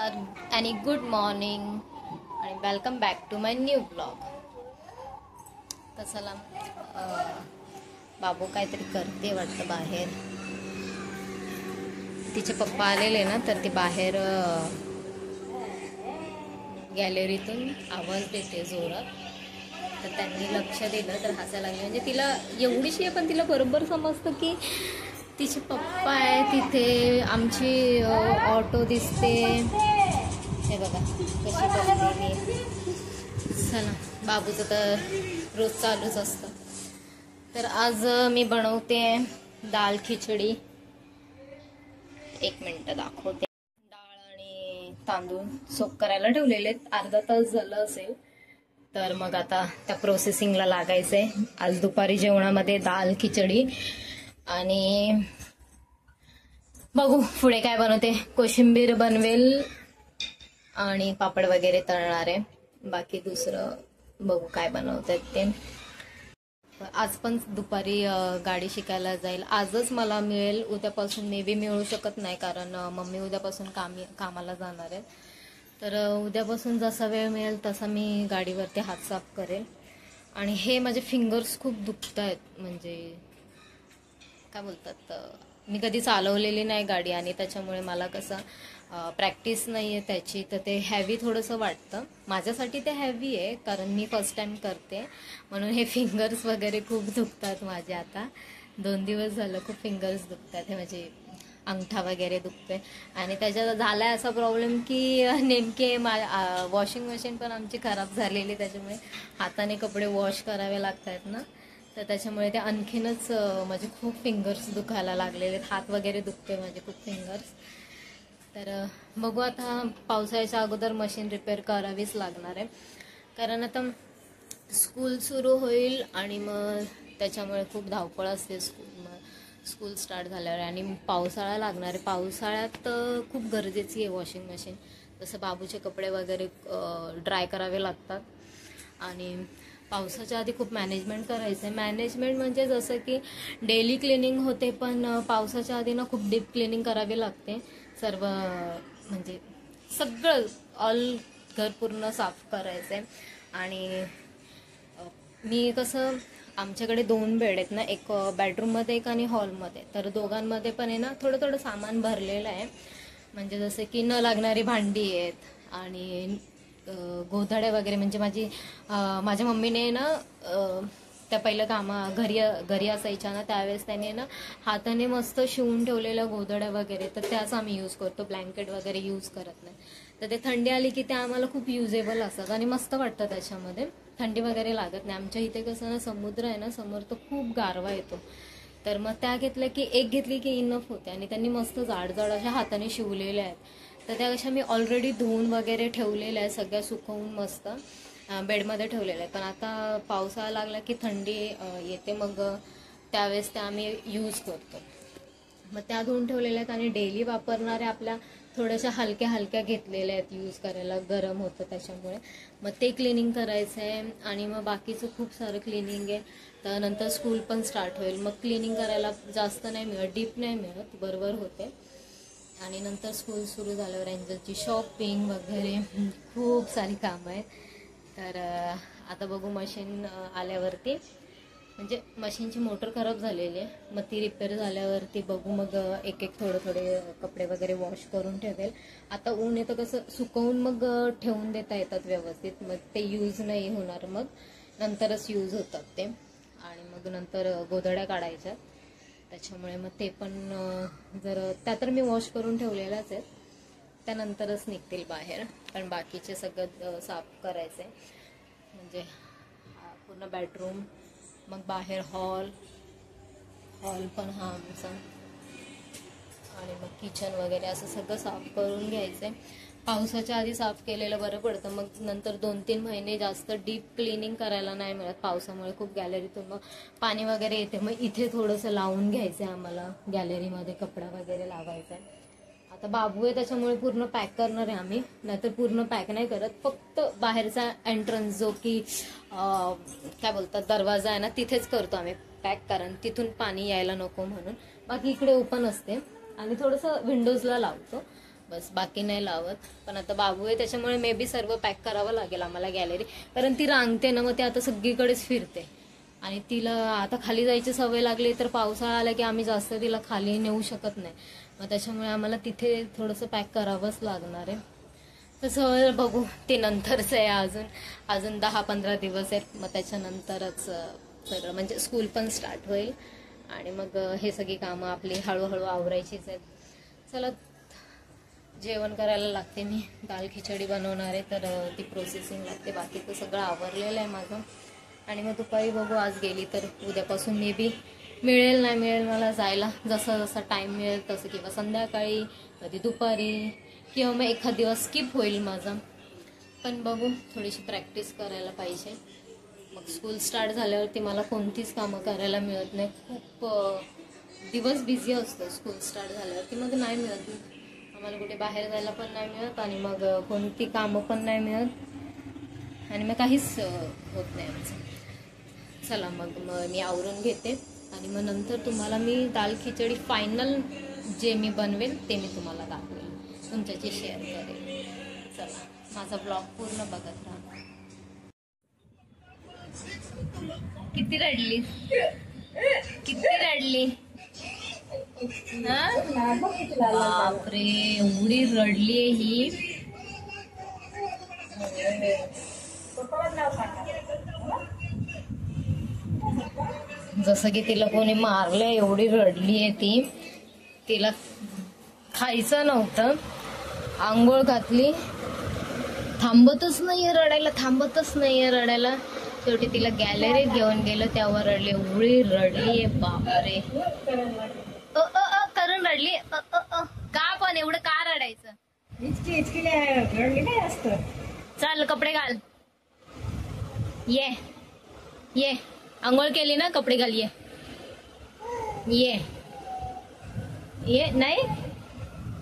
आणि good morning आणि welcome back to my new blog. तर चला, बाबू काहीतरी करते वाटतं बाहेर. तिचे पप्पा आलेले ना, तर ती बाहेर गॅलरीतून आवाज देते जोरात. तर त्यांनी लक्ष दिलं तर हसायला लागले. म्हणजे तिला एवढीशी आहे पण तिला बरोबर समजतं की तिचे पप्पा आहे तिथे. आमची ऑटो दिसते. हे बघा कशी बसलेली. चला, बाबूचं तर रोज चालूच असतं. तर आज मी बनवते दाल खिचडी. एक मिनिट दाखवते. डाळ आणि तांदूळ सोक करायला ठेवलेले, अर्धा तास झालं असेल. तर मग आता त्या प्रोसेसिंगला लागायचंय. आज दुपारी जेवणामध्ये दाल खिचडी आणि बघू पुढे काय बनवते. कोशिंबीर बनवेल आणि पापड वगैरे तळणार आहे. बाकी दुसरं बघू काय बनवतात ते. आज पण दुपारी गाडी शिकायला जाईल. आजच मला मिळेल, उद्यापासून मे बी मिळू शकत नाही, कारण मम्मी उद्यापासून कामाला जाणार आहे. तर उद्यापासून जसा वेळ मिळेल तसा मी गाडीवरती हात साफ करेल. आणि हे माझे फिंगर्स खूप दुखत आहेत. म्हणजे काय बोलतात, मी कधी चालवलेली नाही गाडी आणि त्याच्यामुळे मला कसं प्रॅक्टिस नाही आहे त्याची, तर ते हॅवी थोडंसं वाटतं. माझ्यासाठी ते हॅवी आहे कारण मी फर्स्ट टाइम करते, म्हणून हे फिंगर्स वगैरे खूप दुखतात माझे. आता 2 दिवस झालं खूप फिंगर्स दुखतात. हे म्हणजे अंगठा वगैरे दुखते. आणि त्याच्यात झालाय असा प्रॉब्लेम की नेमके वॉशिंग मशीन पण आमची खराब झालेली, त्याच्यामुळे हाताने कपडे वॉश करावे लागतात ना, तर त्याच्यामुळे ते आणखीनच माझे खूप फिंगर्स दुखायला लागलेले. हात वगैरे दुखते माझे खूप फिंगर्स. तर बघू आता पावसाळ्याच्या अगोदर मशीन रिपेअर करावीच लागणार आहे, कारण आता स्कूल सुरू होईल आणि मग त्याच्यामुळे खूप धावपळ असते स्कूल स्टार्ट झाल्यावर. आणि पावसाळा लागणार आहे. पावसाळ्यात खूप गरजेची आहे वॉशिंग मशीन. जसं बाबूचे कपडे वगैरे ड्राय करावे लागतात. आणि पावसाच्या आधी खूप मॅनेजमेंट करायचं आहे. मॅनेजमेंट म्हणजे जसं की डेली क्लिनिंग होते, पण पावसाच्या आधी ना खूप डीप क्लिनिंग करावी लागते. सर्व म्हणजे सगळं ऑल घर पूर्ण साफ करायचं आहे. आणि मी कसं, आमच्याकडे 2 बेड आहेत ना, एक बेडरूममध्ये एक आणि हॉलमध्ये. तर दोघांमध्ये पण आहे ना थोडं थोडं सामान भरलेलं आहे. म्हणजे जसं की न लागणारी भांडी आहेत आणि गोधड्या वगैरे. म्हणजे माझ्या मम्मीने ना त्या पहिलं घरी असायच्या ना, त्यावेळेस त्याने ना हाताने मस्त शिवून ठेवलेल्या गोधड्या वगैरे, तर त्याच आम्ही यूज करतो. ब्लँकेट वगैरे यूज करत नाही. तर ते थंडी आली की ते आम्हाला खूप युजेबल असतात आणि मस्त वाटतं त्याच्यामध्ये. थंडी वगैरे लागत नाही. आमच्या इथे कसं ना समुद्र आहे ना समोर, तर खूप गारवा येतो. तर मग त्या घेतल्या की एक घेतली की इनफ होते. आणि त्यांनी मस्त जाड जाड अशा हाताने शिवलेल्या आहेत. तर त्या कशा मी ऑलरेडी धुवून वगैरे ठेवलेल्या आहेत, सगळ्या सुकवून मस्त बेडमध्ये ठेवलेल्या आहेत. पण आता पावसाळा लागला की थंडी येते, मग त्यावेळेस त्या आम्ही यूज करतो. मग त्या धुवून ठेवलेल्या आहेत आणि डेली वापरणाऱ्या आपल्या थोड्याशा हलक्या हलक्या घेतलेल्या आहेत यूज करायला. गरम होतं त्याच्यामुळे. मग ते क्लिनिंग करायचं आहे. आणि मग बाकीचं खूप सारं क्लिनिंग आहे. तर नंतर स्कूल पण स्टार्ट होईल, मग क्लिनिंग करायला जास्त नाही मिळत, डीप नाही मिळत, बरोबर होते. आणि नंतर स्कूल सुरू झाल्यावर एंजलची शॉपिंग वगैरे खूप सारी कामं आहेत. तर आता बघू मशीन आल्यावरती, म्हणजे मशीनची मोटर खराब झालेली आहे, मग ती रिपेअर झाल्यावरती बघू. मग एक एक थोडे कपडे वगैरे वॉश करून ठेवेल. आता ऊन येतं कसं, सुकवून मग ठेवून देता येतात व्यवस्थित. मग ते यूज नाही होणार, मग नंतरच यूज होतात ते. आणि मग नंतर गोधड्या काढायच्या, त्याच्यामुळे मग ते पण त्या तर मी वॉश करून ठेवलेल्याच आहेत, त्यानंतरच निघतील बाहेर. पण बाकीचे सगळं साफ करायचं आहे. म्हणजे पूर्ण बेडरूम, मग बाहेर हॉल पण हा आमचा, आणि मग किचन वगैरे असं सगळं साफ करून घ्यायचं आहे. पावसाच्या आधी साफ केलेलं बरं पडतं. मग नंतर 2-3 महिने जास्त डीप क्लिनिंग करायला नाही मिळत पावसामुळे. खूप गॅलरीतून मग पाणी वगैरे येते, मग इथे थोडंसं लावून घ्यायचं आहे आम्हाला. गॅलरीमध्ये कपडा वगैरे लावायचा आहे. आता बाबू आहे त्याच्यामुळे पूर्ण पॅक करणार आहे आम्ही, नाहीतर पूर्ण पॅक नाही करत. फक्त बाहेरचा एंट्रन्स जो की काय बोलतात दरवाजा आहे ना, तिथेच करतो आम्ही पॅक, कारण तिथून पाणी यायला नको म्हणून. बाकी इकडे ओपन असते आणि थोडंसं विंडोजला लावतो. बस, बाकी नाही लावत. पण आता बाबू आहे त्याच्यामुळे मे बी सर्व पॅक करावं लागेल आम्हाला गॅलरी, कारण ती रांगते ना, मग ती आता सगळीकडेच फिरते आणि तिला आता खाली जायची सवय लागली, तर पावसाळा आला की आम्ही जास्त तिला खाली नेऊ शकत नाही, मग त्याच्यामुळे आम्हाला तिथे थोडंसं पॅक करावंच लागणार आहे. तसं बघू, ते नंतरच आहे, अजून 10-15 दिवस आहेत, मग त्याच्यानंतरच सगळं म्हणजे स्कूल पण स्टार्ट होईल आणि मग हे सगळी कामं आपली हळूहळू आवरायचीच आहेत. चला, जेवण करायला लागते. मी दाल खिचडी बनवणार आहे, तर ती प्रोसेसिंग लागते. बाकी तर सगळं आवरलेलं आहे माझं. आणि मग दुपारी बघू, आज गेली तर उद्यापासून मे बी मिळेल नाही मिळेल मला जायला, जसा जसा टाईम मिळेल तसं, किंवा संध्याकाळी, कधी दुपारी, किंवा मग एखाद दिवस स्किप होईल माझा. पण बघू, थोडीशी प्रॅक्टिस करायला पाहिजे. मग स्कूल स्टार्ट झाल्यावरती मला कोणतीच कामं करायला मिळत नाही. खूप दिवस बिझी असतो स्कूल स्टार्ट झाल्यावरती, मग नाही मिळत आम्हाला कुठे बाहेर जायला पण नाही मिळत, आणि मग कोणती कामं पण नाही मिळत, आणि मग काहीच होत नाही आमचं. चला मग मी आवरून घेते आणि मग नंतर तुम्हाला मी दाल खिचडी फायनल जे मी बनवेल ते मी तुम्हाला दाखवेल, तुमच्याशी शेअर करेल. चला, माझा ब्लॉग पूर्ण बघत राहा. किती रडली, किती रडली, बापरे, एवढी रडली ही. जसं की तिला कोणी मारलंय, एवढी रडली आहे ती. तिला खायचं नव्हतं, आंघोळ घातली, थांबतच नाहीये रडायला, थांबतच नाहीये रडायला. शेवटी तिला गॅलरीत घेऊन गेलं, तेव्हा रडली, एवढी रडली आहे, बापरे. करून रडली. का पण एवढं का रडायचं? चल कपडे घाल, ये आंघोळ केली ना, कपडे घाल, ये नाही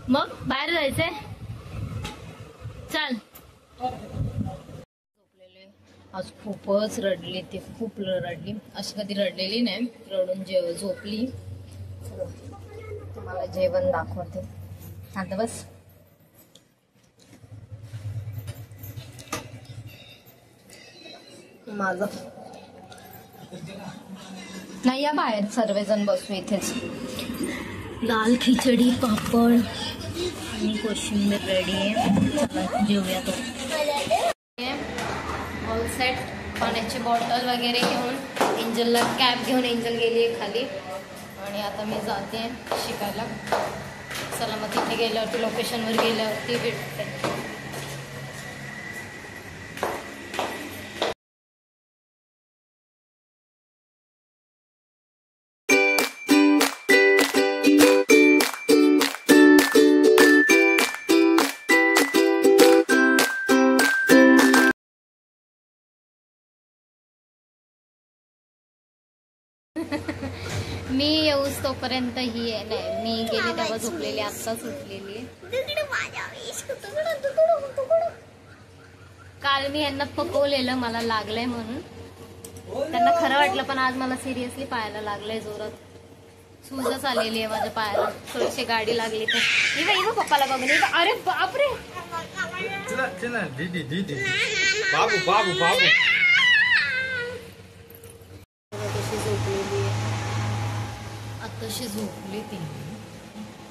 मग बाहेर जायचंय, चल. आज खूपच रडली ती, खूप रडली, अशी कधी रडलेली नाही, रडून झोपली. तुम्हाला जेवण दाखवते, शांत बस. माझं नाही, या बाहेर सर्वजण बसू इथेच. दाल खिचडी, पापड आणि कोशिंबीर रेडी आहे, जेवूया. तो ऑल सेट, पाण्याची बॉटल वगैरे घेऊन एंजलला कॅब घेऊन एंजल गेली आहे खाली, आणि आता मी जाते शिकायला. चला मग तिथे गेल्यावरती, लोकेशनवर गेल्यावरती भेटते. मी येऊस तोपर्यंत ही आहे, नाही मी गेली तेव्हा झोपलेली, आत्ताच उठलेली. काल मी यांना पकवलेलं, मला लागलंय म्हणून, त्यांना खरं वाटलं, पण आज मला सिरियसली पायाला लागलंय जोरात, सूजच आलेली आहे माझ्या पायाला. थोडीशी गाडी लागली तर पप्पाला बघून, अरे बापरे, आताशी झोपली ती.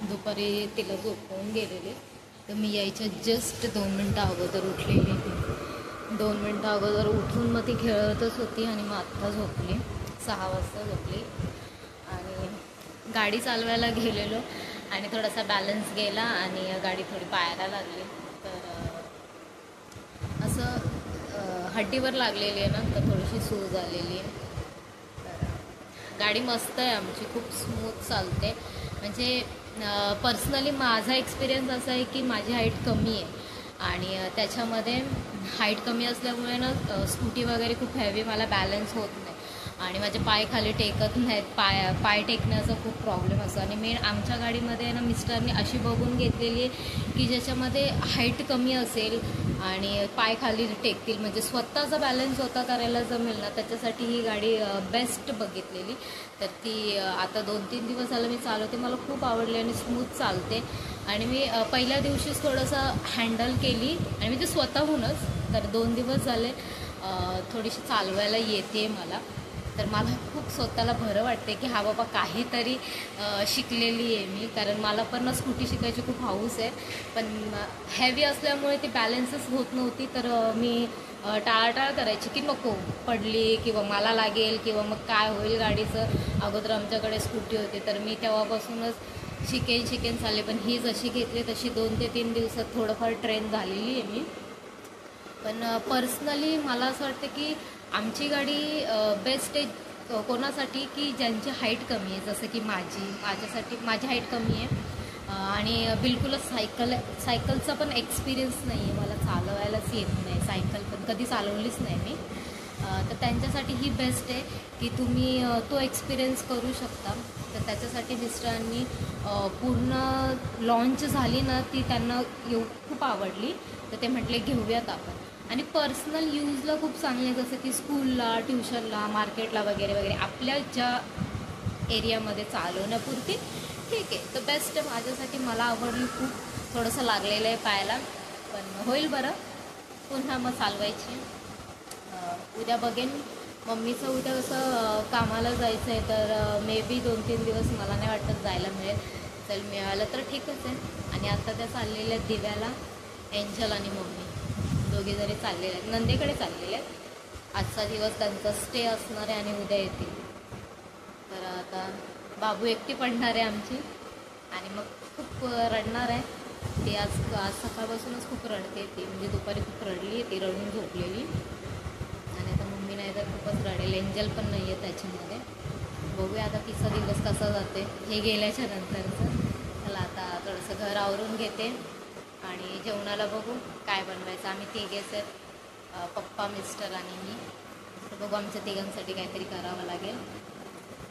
दुपारी तिला झोपवून गेलेले, तर मी यायच्या जस्ट 2 मिनटं अगोदर उठलेली ती. 2 मिनटं अगोदर उठून मग ती खेळतच होती, आणि मग आत्ता झोपली, 6 वाजता झोपली. आणि गाडी चालवायला गेलेलो आणि थोडासा बॅलन्स गेला आणि गाडी थोडी पायाला लागली, तर असं हड्डीवर लागलेली आहे ना, तर थोडीशी सूज आलेली आहे. गाडी मस्त आहे आमची, खूप स्मूथ चालते. म्हणजे पर्सनली माझा एक्सपिरियन्स असा आहे की माझी हाईट कमी आहे, आणि त्याच्यामध्ये हाईट कमी असल्यामुळे ना स्कूटी वगैरे खूप हेवी, मला बॅलन्स होत नाही. आणि माझे पाय खाली टेकत नाहीत. पाय टेकण्याचा खूप प्रॉब्लेम असतो. आणि मेन आमच्या गाडीमध्ये ना मिस्टरने अशी बघून घेतलेली आहे की ज्याच्यामध्ये हाईट कमी असेल आणि पाय खाली टेकतील, म्हणजे स्वतःचा बॅलन्स स्वतः करायला जमेल ना, त्याच्यासाठी ही गाडी बेस्ट बघितलेली. तर ती आता 2-3 दिवस झालं मी चालवते. मला खूप आवडली आणि स्मूथ चालते. आणि मी पहिल्या दिवशीच थोडंसं हँडल केली आणि मी ते स्वतःहूनच. तर 2 दिवस झाले थोडीशी चालवायला येते मला. तर मला खूप स्वतःला बरं वाटते की हा बाबा काहीतरी शिकलेली आहे मी. कारण मला पण ना स्कूटी शिकायची खूप हौस आहे, पण हेवी असल्यामुळे ती बॅलन्सच होत नव्हती. तर मी टाळाटाळ करायची की नको, पडली किंवा मला लागेल किंवा मग काय होईल गाडीचं. अगोदर आमच्याकडे स्कूटी होती, तर मी तेव्हापासूनच शिकेन चालले. पण ही जशी घेतली तशी 2 ते 3 दिवसात थोडंफार ट्रेन झालेली आहे मी. पण पर्सनली मला असं वाटतं की आमची गाडी बेस्ट आहे कोणासाठी की ज्यांची हाईट कमी आहे, जसं की माझ्यासाठी माझी हाईट कमी आहे आणि बिलकुलच सायकलचा पण एक्सपिरियन्स नाही आहे. मला चालवायलाच येत नाही सायकल, पण कधी चालवलीच नाही मी. तर त्यांच्यासाठी ही बेस्ट आहे की तुम्ही तो एक्सपिरियन्स करू शकता. तर त्याच्यासाठी मिस्टरांनी पूर्ण लॉन्च झाली ना, ती त्यांना खूप आवडली. तर ते म्हटले घेऊयात आपण. आणि पर्सनल यूजला खूप चांगली आहे, जसं की स्कूलला, ट्युशनला, मार्केटला वगैरे वगैरे आपल्या ज्या एरियामध्ये चालवण्यापुरती ठीक आहे. तर बेस्ट आहे माझ्यासाठी. मला आवडली खूप. थोडंसं लागलेलं आहे पायाला, पण होईल बरं. पुन्हा मग चालवायची. उद्या बघेन. मम्मीचं उद्या कसं कामाला जायचं आहे, तर मे बी 2-3 दिवस मला नाही वाटत जायला मिळेल. चल मिळालं तर ठीकच आहे. आणि आता त्या चाललेल्या आहेत दिव्याला, एंजल आणि मम्मी दोघे जरी चाललेले आहेत, नंदेकडे चाललेले आहेत. आजचा दिवस त्यांचा स्टे असणार आहे आणि उद्या येतील. तर आता बाबू एकटी पडणार आहे आमची आणि मग खूप रडणार आहे ती. आज सकाळपासूनच खूप रडते ती, म्हणजे दुपारी खूप रडली ती, रडून झोपलेली. आणि आता मम्मी नाही तर खूपच रडेल. एंजल पण नाही आहे त्याच्यामध्ये. बघूया आता तिचा दिवस कसा जाते हे गेल्याच्या नंतरचं. चला आता थोडंसं घर आवरून घेते आणि जेवणाला बघू काय बनवायचं. आम्ही तिघेच आहेत, पप्पा, मिस्टर आणि मी. तर बघू आमच्या तिघांसाठी काहीतरी करावं लागेल.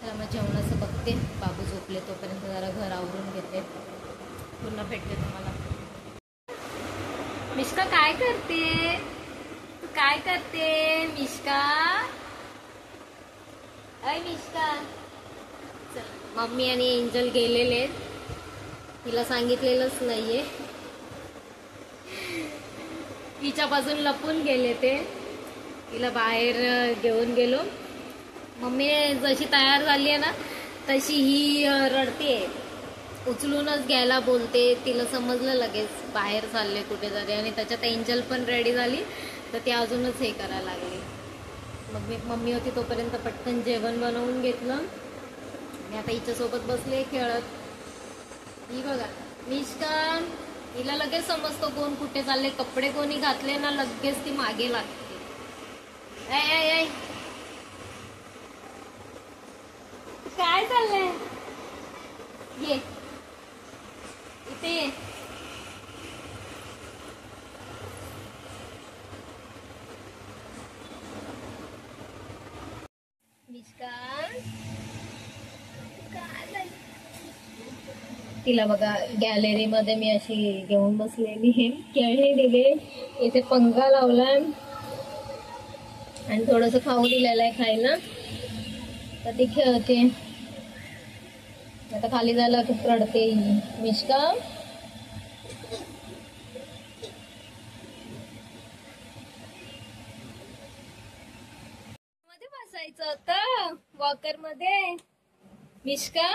तर मग जेवणाचं बघते. बाबू झोपले तोपर्यंत जरा घर आवरून घेते. पुन्हा भेटते तुम्हाला. मिष्का काय करते? तू काय करते मिष्का? अय मिष्का. चल मम्मी आणि एंजल गेलेले आहेत. तिला सांगितलेलंच नाहीये. तिच्यापासून लपून गेले ते. तिला बाहेर घेऊन गेलो. मम्मी जशी तयार झाली आहे ना तशी ही रडते. उचलूनच घ्यायला बोलते. तिला समजलं लगेच बाहेर चालले कुठेतरी. आणि त्याच्यात एंजल पण रेडी झाली तर ती अजूनच हे करायला लागली. मग मी मम्मी होती तोपर्यंत पटकन जेवण बनवून घेतलं आणि आता हिच्यासोबत बसले खेळत. ही बघा मिष्का, हिला लगेच समजतो कोण कुठे चालले. कपडे कोणी घातले ना लगेच ती मागे लागते. काय चाललंय? ये इथे ये. तिला बघा गॅलरीमध्ये मी अशी घेऊन बसलेली आहे. खेळणी दिले, इथे पंखा लावलाय आणि थोडंसं खाऊ दिलेलं आहे खायला. तर ती खेळते. आता खाली जायला खूप रडते मिष्का. मध्ये बसायचं होतं वॉकर मध्ये. मिष्का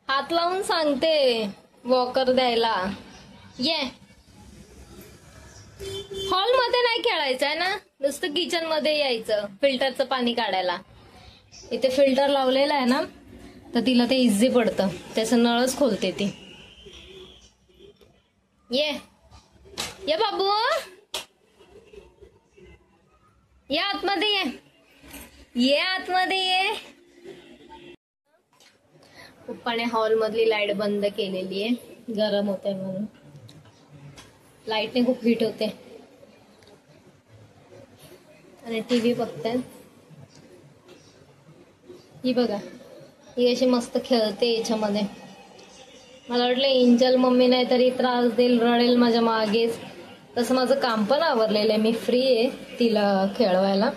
हात लावून सांगते वॉकर द्यायला. ये हॉल मध्ये नाही खेळायचं आहे ना, नुसतं किचन मध्ये यायचं फिल्टरचं पाणी काढायला. इथे फिल्टर लावलेलं आहे ना तर तिला ते इझी पडतं. त्याचं नळच खोलते ती. ये ये बाबू, ये आतमध्ये ये. ये आतमध्ये ये. पप्पाने हॉल मधली लाईट बंद केलेली आहे, गरम होते म्हणून. लाईटने खूप हीट होते. आणि टीव्ही बघताय. ही बघा, ही अशी मस्त खेळते याच्यामध्ये. मला वाटलं एंजल मम्मी नाही तरी त्रास देईल, रडेल माझ्या मागेच. तसं माझं काम पण आवरलेलं आहे, मी फ्री आहे तिला खेळवायला,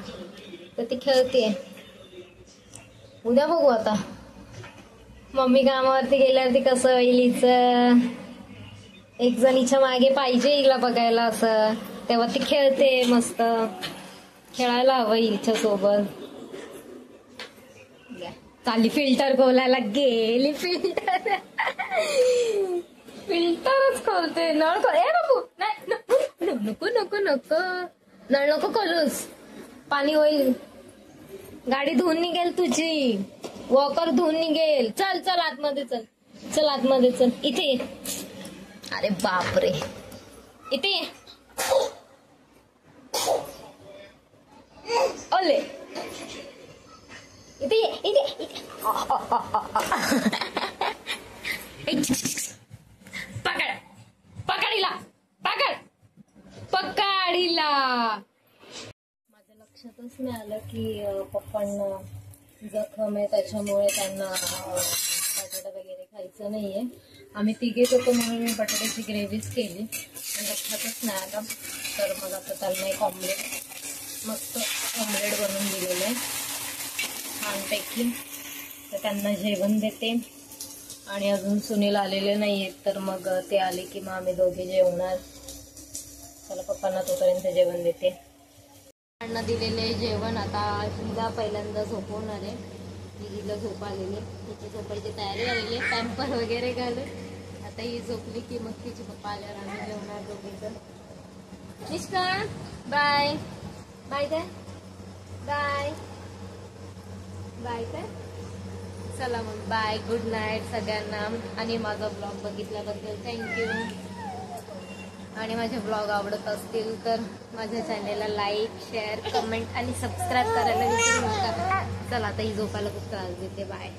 तर ती खेळते. उद्या बघू आता मम्मी कामावरती गेल्यावरती कसं होईल हिचं. एक जण हिच्या मागे पाहिजे हिला बघायला असं, तेव्हा ती खेळते मस्त. खेळायला हवं हिच्या सोबत. चालली फिल्टर खोलायला, गेली फिल्टर. फिल्टरच खोलते. नळ खोल. ए बाबू नाही, नको नको नको, नळ नको खोलूस, पाणी होईल. गाडी धुवून निघेल तुझी, वॉकर धुवून निघेल. चल चल आतमध्ये चल, चल आतमध्ये चल. इथे ये. अरे बापरे, इथे ये. ओले इथे ये, इथे. पकड पकडीला, पकड पकडीला. माझ्या लक्षातच नाही आलं की पप्पांना जखम आहे, त्याच्यामुळे त्यांना बटाटा वगैरे खायचं नाहीये. आम्ही तिघेच होतो म्हणून मी बटाट्याची ग्रेव्हीच केली, लक्षातच नाही आलं. तर मग आता त्यांना एक ऑमलेट, मस्त ऑमलेट बनवून दिलेलं आहे छानपैकी. तर त्यांना जेवण देते. आणि अजून सुनील आलेले नाहीयेत, तर मग ते आले की मग आम्ही दोघे जेवणार. चला पप्पांना तोपर्यंत जेवण देते. त्यांना दिलेले जेवण आता हिला पहिल्यांदा झोपवणार आहे. हिला झोप आलेली, तिची झोपायची तयारी झालेली आहे, पॅम्पर वगैरे घालून. आता ही झोपली की मग तिचे पप्पा आल्यावर आम्ही जेवणार दोघेजण. निष्का बाय बाय काय, बाय बाय काय. चला मग बाय, गुड नाईट सगळ्यांना. आणि माझा ब्लॉग बघितल्याबद्दल थँक्यू. आणि माझे ब्लॉग आवडत असतील तर माझ्या चॅनेलला लाईक, शेअर, कमेंट आणि सबस्क्राईब करायला विसरू नका. चला आता ही झोपायला खूप त्रास देते. बाय.